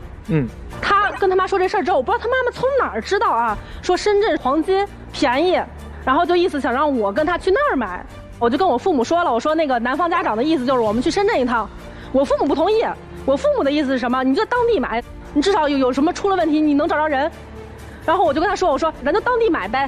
他跟他妈说这事儿之后，我不知道他妈妈从哪儿知道啊，说深圳黄金便宜，然后就意思想让我跟他去那儿买。我就跟我父母说了，我说那个男方家长的意思就是我们去深圳一趟，我父母不同意。我父母的意思是什么？你就在当地买，你至少有什么出了问题，你能找着人。然后我就跟他说，我说咱就当地买呗。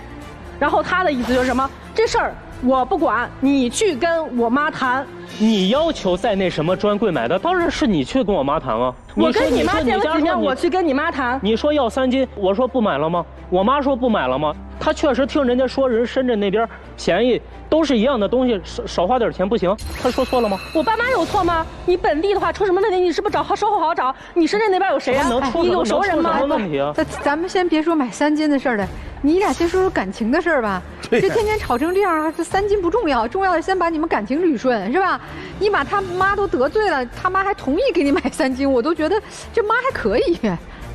然后他的意思就是什么？这事儿我不管，你去跟我妈谈。你要求在那什么专柜买的，当然是你去跟我妈谈啊。我跟你妈见了几面，我去跟你妈谈。你说要3金，我说不买了吗？我妈说不买了吗？她确实听人家说人深圳那边便宜，都是一样的东西，少花点钱不行？她说错了吗？我爸妈有错吗？你本地的话出什么问题？你是不是售后好找？你深圳那边有谁啊？你有熟人吗？什么问题啊？咱们先别说买3金的事儿了，你俩先说说感情的事儿吧。这天天吵成这样，这3金不重要，重要的先把你们感情捋顺，是吧？你把他妈都得罪了，他妈还同意给你买3金，我都觉得这妈还可以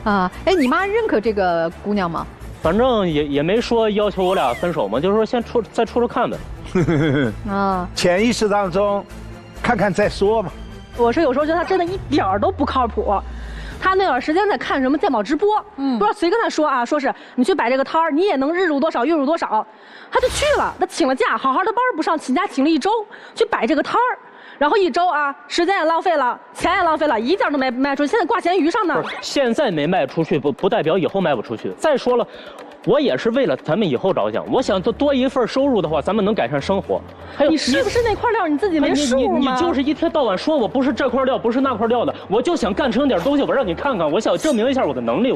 啊。哎，你妈认可这个姑娘吗？反正也没说要求我俩分手嘛，就是说先再处看呗。潜意识当中，看看再说吧。我是有时候觉得他真的一点儿都不靠谱。他那段时间在看什么鉴宝直播，不知道谁跟他说啊，说是你去摆这个摊儿，你也能日入多少，月入多少。他就去了，他请了假，好好的班不上，请假请了1周去摆这个摊儿。然后1周啊，时间也浪费了，钱也浪费了，一件都没卖出去，现在挂咸鱼上呢。现在没卖出去，不代表以后卖不出去。再说了，我也是为了咱们以后着想，我想多一份收入的话，咱们能改善生活。还有，你是不是那块料你自己没数吗？你就是一天到晚说我不是这块料，不是那块料的，我就想干成点东西，我让你看看，我想证明一下我的能力。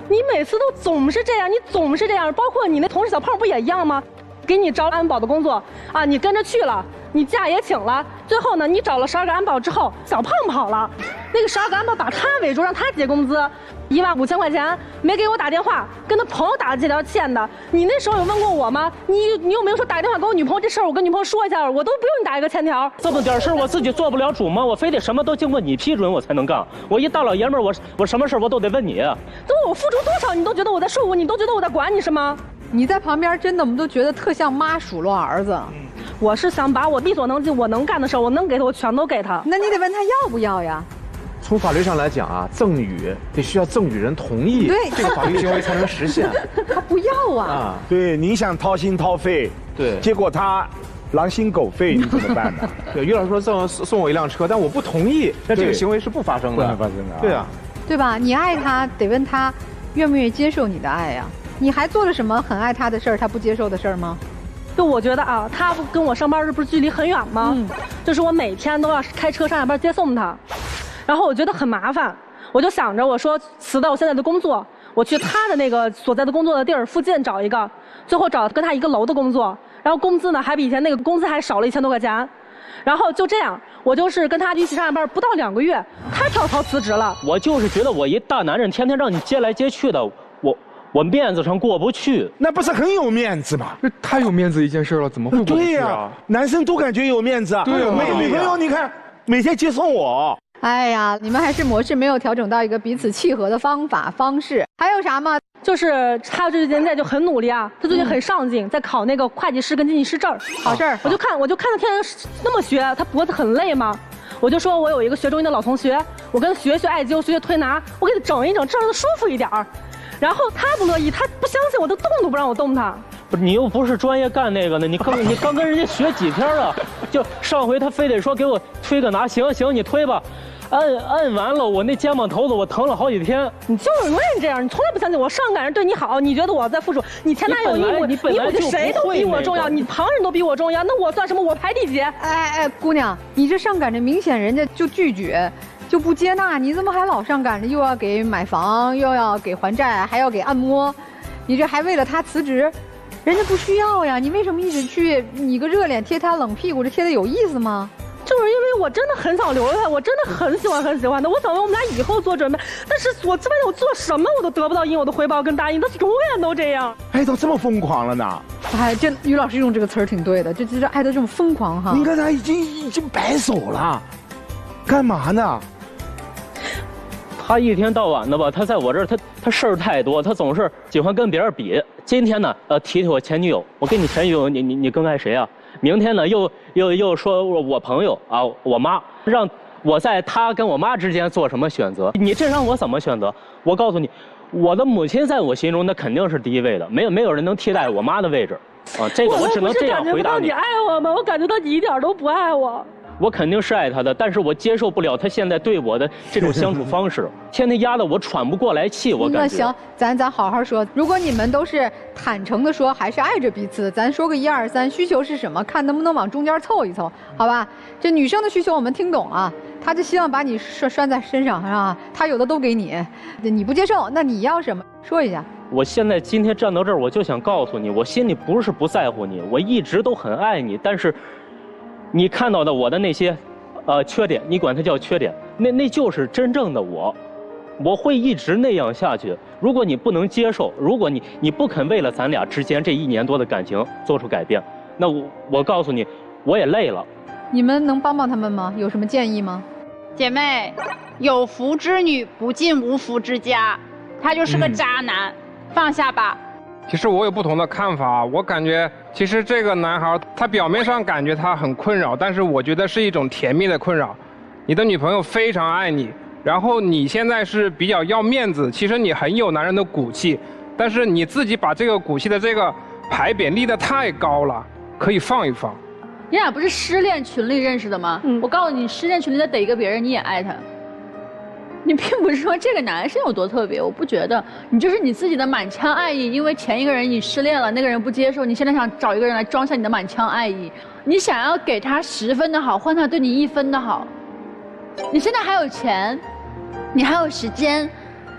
你每次都总是这样，你总是这样，包括你那同事小胖不也一样吗？给你招安保的工作啊，你跟着去了，你假也请了，最后呢，你找了12个安保之后，小胖跑了，那个12个安保把他围住，让他结工资，15000块钱，没给我打电话，跟他朋友打了这条欠的。你那时候有问过我吗？你有没有说打电话给我女朋友这事儿？我跟女朋友说一下，我都不用你打一个欠条。这么点事儿我自己做不了主吗？我非得什么都经过你批准我才能干。我一大老爷们儿，我什么事儿我都得问你。都我付出多少，你都觉得我在受苦，你都觉得我在管你是吗？你在旁边真的，我们都觉得特像妈数落儿子。我是想把我力所能及、我能干的事儿，我能给他，我全都给他。那你得问他要不要呀？从法律上来讲啊，赠与得需要赠与人同意，对，这个法律行为才能实现。他不要啊。对，你想掏心掏肺，对，结果他狼心狗肺，你怎么办呢？对，于老师说送我一辆车，但我不同意，那这个行为是不发生的，不能发生的。对啊，对吧？你爱他，得问他愿不愿意接受你的爱呀？你还做了什么很爱他的事儿，他不接受的事儿吗？就我觉得啊，他跟我上班不是距离很远吗？就是我每天都要开车上下班接送他，然后我觉得很麻烦，我就想着我说辞掉我现在的工作，我去他的那个所在的工作的地儿附近找一个，最后找跟他一个楼的工作，然后工资呢还比以前那个工资还少了1000多块钱，然后就这样，我就是跟他一起上下班，不到2个月，他跳槽辞职了。我就是觉得我一大男人，天天让你接来接去的，我面子上过不去。那不是很有面子吗？这太有面子一件事了，怎么会过不去啊？男生都感觉有面子啊。对啊，女朋友你看每天接送我。哎呀，你们还是模式没有调整到一个彼此契合的方式。还有啥吗？就是他最近在就很努力啊，他最近很上进，在考那个会计师跟经济师证。好事儿。我就看他天天那么学，他脖子很累吗？我就说我有一个学中医的老同学，我跟他学艾灸，学推拿，我给他整一整，这让他舒服一点儿。然后他不乐意，他不相信我，都不让我动他。不是你又不是专业干那个的，你刚跟人家学几天了？就上回他非得说给我推个拿，行你推吧，摁完了我那肩膀头子我疼了好几天。你就是永远这样，你从来不相信我，上赶着对你好，你觉得我在付出，你前男友你比谁都比我重要，你旁人都比我重要，那我算什么？我排第几？哎，姑娘，你这上赶着明显人家就拒绝。就不接纳，你怎么还老上赶着又要给买房，又要给还债，还要给按摩？你这还为了他辞职，人家不需要呀，你为什么一直去你个热脸贴他冷屁股，这贴的有意思吗？就是因为我真的很想留他，我真的很喜欢他，我想为我们俩以后做准备，但是我这边我做什么我都得不到应有的回报跟答应，他永远都这样。爱到这么疯狂了呢？哎，这于老师用这个词儿挺对的，这就是爱到这种疯狂哈。你看他已经摆手了，干嘛呢？他一天到晚的吧，他在我这儿，他事儿太多，他总是喜欢跟别人比。今天呢，提我前女友，我跟你前女友，你更爱谁啊？明天呢，又说我朋友啊，我妈，让我在他跟我妈之间做什么选择？你这让我怎么选择？我告诉你，我的母亲在我心中那肯定是第一位的，没有人能替代我妈的位置，啊，这个我只能这样回答你。你爱我吗？我感觉到你一点都不爱我。我肯定是爱他的，但是我接受不了他现在对我的这种相处方式，天天压得我喘不过来气。我感觉。那行，咱好好说。如果你们都是坦诚的说，还是爱着彼此，咱说个1、2、3，需求是什么？看能不能往中间凑一凑，好吧？这女生的需求我们听懂了，她就希望把你拴在身上，是吧？她有的都给你，你不接受，那你要什么？说一下。我现在今天站到这儿，我就想告诉你，我心里不是不在乎你，我一直都很爱你，但是。你看到的我的那些，缺点，你管它叫缺点，那就是真正的我会一直那样下去。如果你不能接受，如果你不肯为了咱俩之间这1年多的感情做出改变，那我告诉你，我也累了。你们能帮他们吗？有什么建议吗？姐妹，有福之女不进无福之家，他就是个渣男，放下吧。其实我有不同的看法，我感觉其实这个男孩他表面上感觉他很困扰，但是我觉得是一种甜蜜的困扰。你的女朋友非常爱你，然后你现在是比较要面子，其实你很有男人的骨气，但是你自己把这个骨气的这个牌匾立得太高了，可以放一放。你俩不是失恋群里认识的吗？我告诉你，失恋群里再逮一个别人，你也爱他。你并不是说这个男生有多特别，我不觉得，你就是你自己的满腔爱意，因为前一个人你失恋了，那个人不接受，你现在想找一个人来装下你的满腔爱意，你想要给他10分的好，换他对你1分的好。你现在还有钱，你还有时间，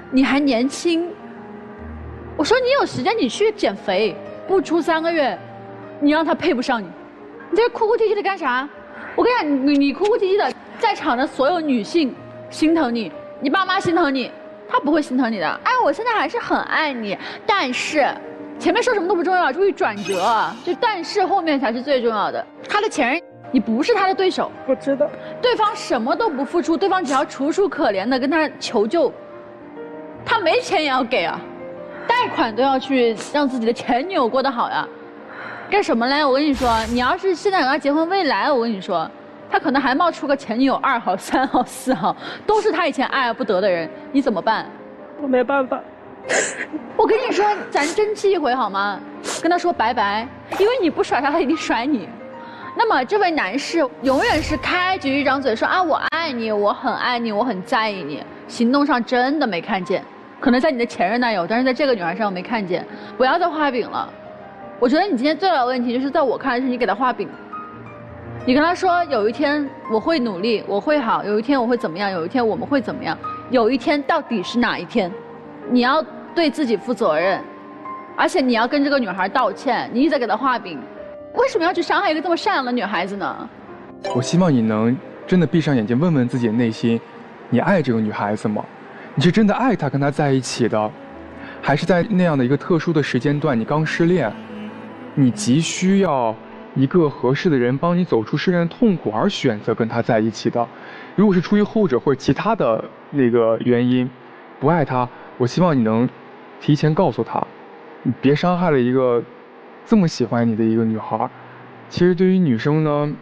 你还年轻。我说你有时间，你去减肥，不出3个月，你让他配不上你，你这哭哭啼啼的干啥？我跟你讲，你哭哭啼啼的，在场的所有女性心疼你。你爸妈心疼你，他不会心疼你的。哎，我现在还是很爱你，但是前面说什么都不重要，注意转折，就但是后面才是最重要的。他的前任，你不是他的对手，我知道。对方什么都不付出，对方只要楚楚可怜的跟他求救，他没钱也要给啊，贷款都要去让自己的前女友过得好呀。干什么嘞？我跟你说，你要是现在跟他结婚，未来我跟你说。他可能还冒出个前女友2号、3号、4号，都是他以前爱而不得的人，你怎么办？我没办法。我跟你说，咱争气一回好吗？跟他说拜拜，因为你不甩他，他一定甩你。那么这位男士永远是开局一张嘴说啊我爱你，我很爱你，我很在意你，行动上真的没看见。可能在你的前任那有，但是在这个女孩上我没看见。不要再画饼了。我觉得你今天最大的问题就是在我看来是你给他画饼，你跟他说有一天我会努力，我会好，有一天我会怎么样，有一天我们会怎么样，有一天到底是哪一天？你要对自己负责任，而且你要跟这个女孩道歉。你一直在给她画饼，为什么要去伤害一个这么善良的女孩子呢？我希望你能真的闭上眼睛，问问自己的内心，你爱这个女孩子吗？你是真的爱她，跟她在一起的，还是在那样的一个特殊的时间段，你刚失恋，你急需要一个合适的人帮你走出失恋痛苦而选择跟他在一起的？如果是出于后者或者其他的那个原因，不爱他，我希望你能提前告诉他，你别伤害了一个这么喜欢你的一个女孩。其实对于女生呢，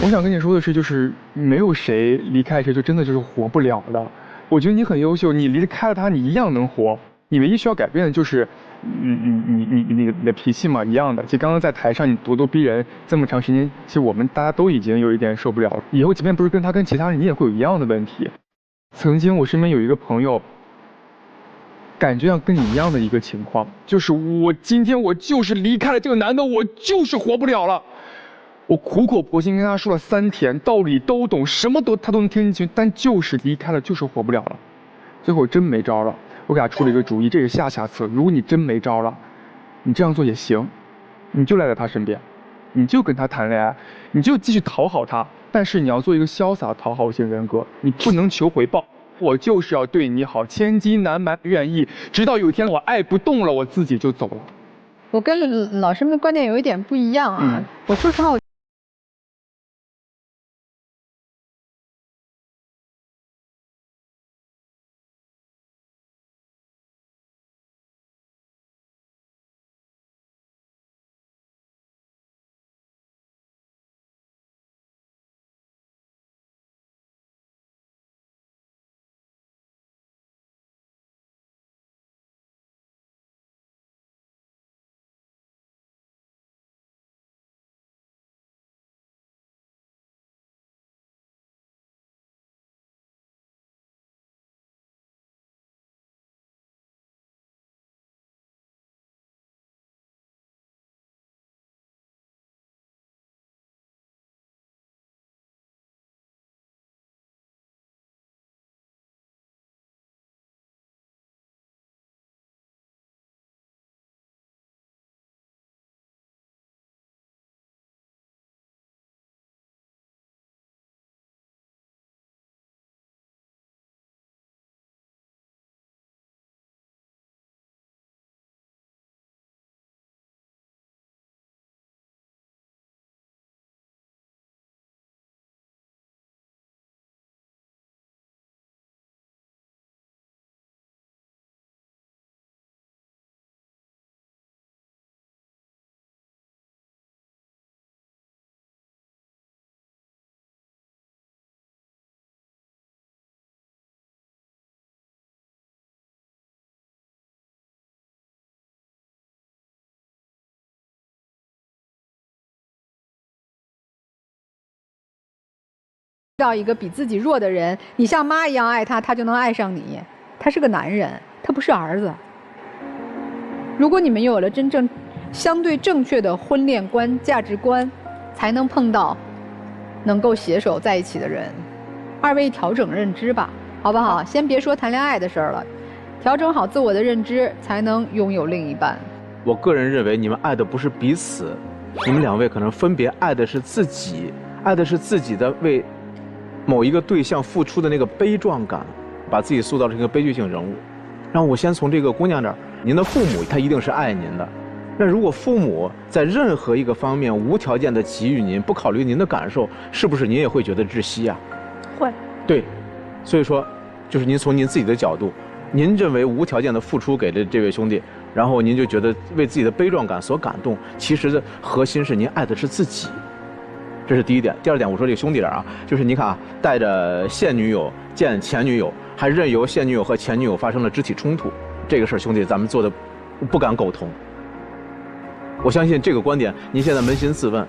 我想跟你说的是，就是没有谁离开谁就真的就是活不了的。我觉得你很优秀，你离开了他，你一样能活。你唯一需要改变的就是，你的脾气嘛，一样的。其实刚刚在台上你咄咄逼人这么长时间，其实我们大家都已经有一点受不了了。以后即便不是跟他，跟其他人，你也会有一样的问题。曾经我身边有一个朋友，感觉像跟你一样的一个情况，就是今天我就是离开了这个男的，我就是活不了了。我苦口婆心跟他说了3天，道理都懂，什么他都能听进去，但就是离开了，就是活不了了。最后真没招了，我给他出了一个主意，这是下策。如果你真没招了，你这样做也行，你就赖在他身边，你就跟他谈恋爱，你就继续讨好他，但是你要做一个潇洒讨好型人格，你不能求回报。我就是要对你好，千金难买愿意，直到有一天我爱不动了，我自己就走了。我跟老师们的观点有一点不一样啊，我说实话。到一个比自己弱的人，你像妈一样爱他，他就能爱上你。他是个男人，他不是儿子。如果你们有了真正相对正确的婚恋观、价值观，才能碰到能够携手在一起的人。二位调整认知吧，好不好？先别说谈恋爱的事儿了，调整好自我的认知，才能拥有另一半。我个人认为，你们爱的不是彼此，你们2位可能分别爱的是自己，爱的是自己的为某一个对象付出的那个悲壮感，把自己塑造成一个悲剧性人物。然后我先从这个姑娘这儿，您的父母他一定是爱您的。那如果父母在任何一个方面无条件的给予您，不考虑您的感受，是不是您也会觉得窒息啊？会。对，所以说，就是您从您自己的角度，您认为无条件的付出给这位兄弟，然后您就觉得为自己的悲壮感所感动，其实的核心是您爱的是自己。这是第一点。第二点，我说这个兄弟点啊，就是你看啊，带着现女友见前女友，还任由现女友和前女友发生了肢体冲突，这个事儿兄弟咱们做的不敢苟同。我相信这个观点您现在扪心自问。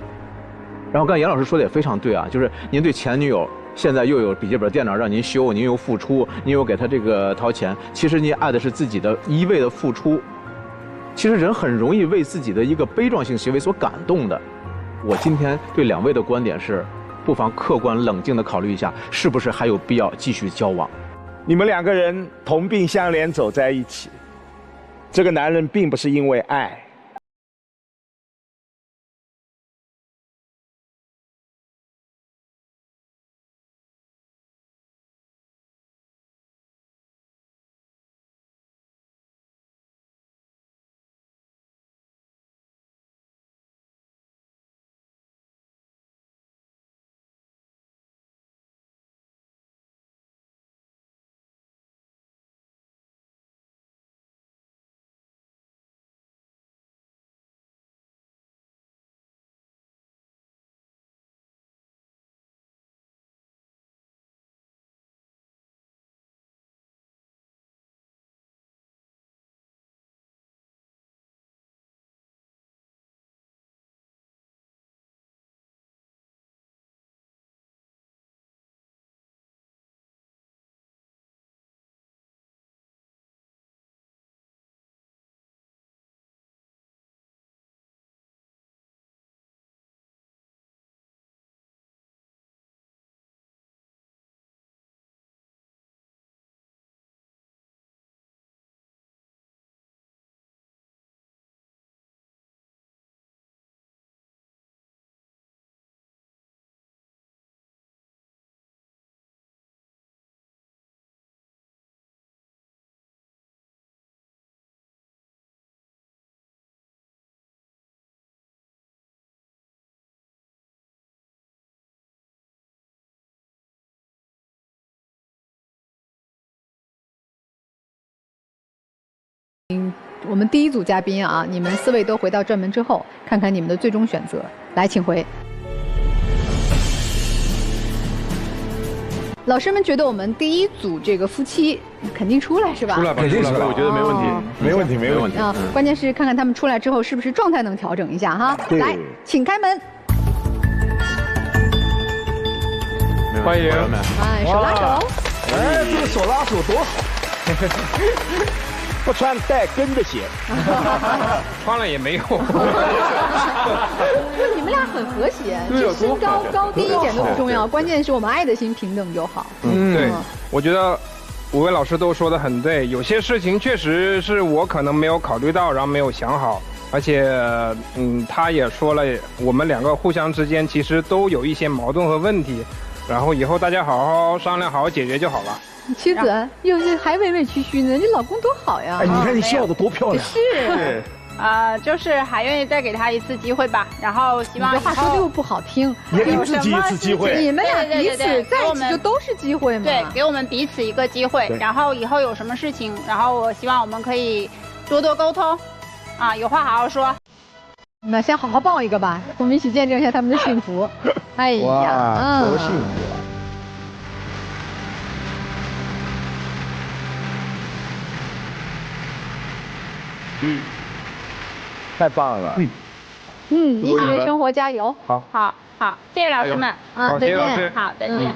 然后刚才严老师说的也非常对啊，就是您对前女友现在又有笔记本电脑让您修，您又付出，您又给他这个掏钱，其实您爱的是自己的一味的付出。其实人很容易为自己的一个悲壮性行为所感动的。我今天对2位的观点是，不妨客观冷静地考虑一下，是不是还有必要继续交往。你们2个人同病相怜走在一起，这个男人并不是因为爱。我们第1组嘉宾啊，你们4位都回到正门之后，看看你们的最终选择。来，请回。老师们觉得我们第1组这个夫妻肯定出来是吧？出来吧，肯定出来，我觉得没问题，没问题，没问题啊！关键是看看他们出来之后是不是状态能调整一下哈。来，请开门。欢迎。哎，手拉手。哎，这个手拉手多好。不穿带跟的鞋，穿了也没用。你们俩很和谐，就身高高低一点都不重要，关键是我们爱的心平等就好。对，我觉得5位老师都说得很对，有些事情确实是我可能没有考虑到，然后没有想好，而且他也说了，我们2个互相之间其实都有一些矛盾和问题，然后以后大家好好商量，好好解决就好了。妻子又是还委委屈屈呢，你老公多好呀！哎，你看你笑得多漂亮。是。就是还愿意再给他一次机会吧，然后希望。你这话说的又不好听，也给自己一次机会。你们俩彼此在一起就都是机会嘛。对，给我们彼此一个机会，然后以后有什么事情，然后我希望我们可以多多沟通，啊，有话好好说。那先好好抱一个吧，我们一起见证一下他们的幸福。哎呀，多幸福啊！太棒了！一起为生活加油！好，谢谢老师们。再见。好，再见。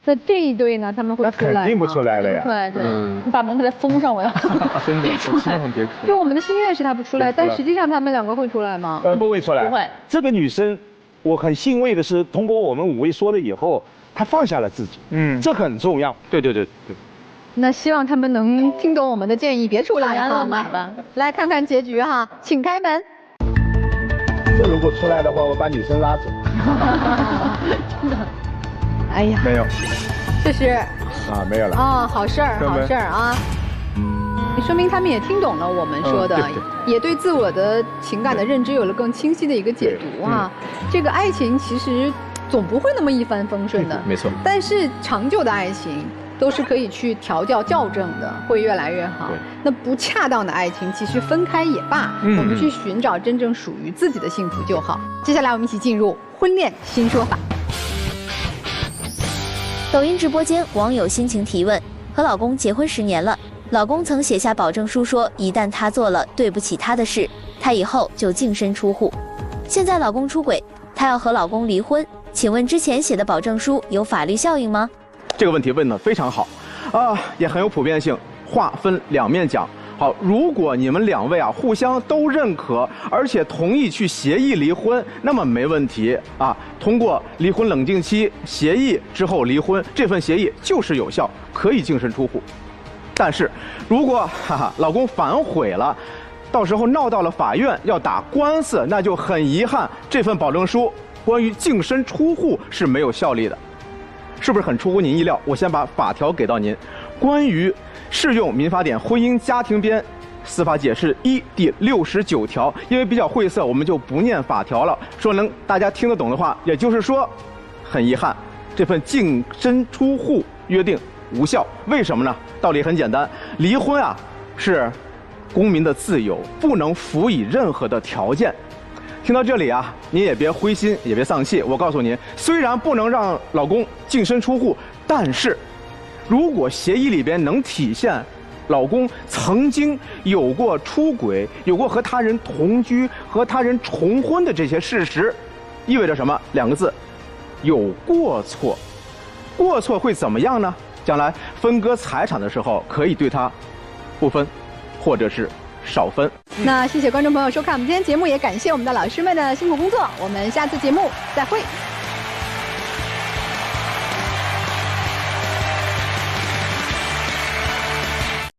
那这一对呢？他们会出来？肯定不出来了呀！对，你把门给他封上，我要。真的，我希望别出。就我们的心愿是他不出来，但实际上他们2个会出来吗？不会出来。不会。这个女生，我很欣慰的是，通过我们5位说了以后，她放下了自己。这很重要。对。那希望他们能听懂我们的建议，别出来好吗？来看看结局哈，请开门。这如果出来的话，我把女生拉走。真的。哎呀，没有，这是没有了好事儿啊！说明他们也听懂了我们说的，也对自我的情感的认知有了更清晰的一个解读啊。这个爱情其实总不会那么一帆风顺的，没错。但是长久的爱情都是可以去调教校正的，会越来越好。那不恰当的爱情，其实分开也罢，我们去寻找真正属于自己的幸福就好。接下来我们一起进入婚恋新说法。抖音直播间，网友心情提问：和老公结婚10年了，老公曾写下保证书说，一旦他做了对不起他的事，他以后就净身出户。现在老公出轨，她要和老公离婚，请问之前写的保证书有法律效应吗？这个问题问得非常好，也很有普遍性。话分两面讲。好，如果你们两位互相都认可，而且同意去协议离婚，那么没问题啊。通过离婚冷静期协议之后离婚，这份协议就是有效，可以净身出户。但是，如果老公反悔了，到时候闹到了法院要打官司，那就很遗憾，这份保证书关于净身出户是没有效力的，是不是很出乎您意料？我先把法条给到您，关于适用民法典婚姻家庭编司法解释1第69条，因为比较晦涩，我们就不念法条了。说能大家听得懂的话，也就是说，很遗憾，这份净身出户约定无效。为什么呢？道理很简单，离婚是公民的自由，不能辅以任何的条件。听到这里您也别灰心，也别丧气。我告诉您，虽然不能让老公净身出户，但是如果协议里边能体现老公曾经有过出轨，有过和他人同居、和他人重婚的这些事实，意味着什么？2个字，有过错。过错会怎么样呢？将来分割财产的时候，可以对他不分，或者是少分。那谢谢观众朋友收看我们今天节目，也感谢我们的老师们的辛苦工作。我们下次节目再会。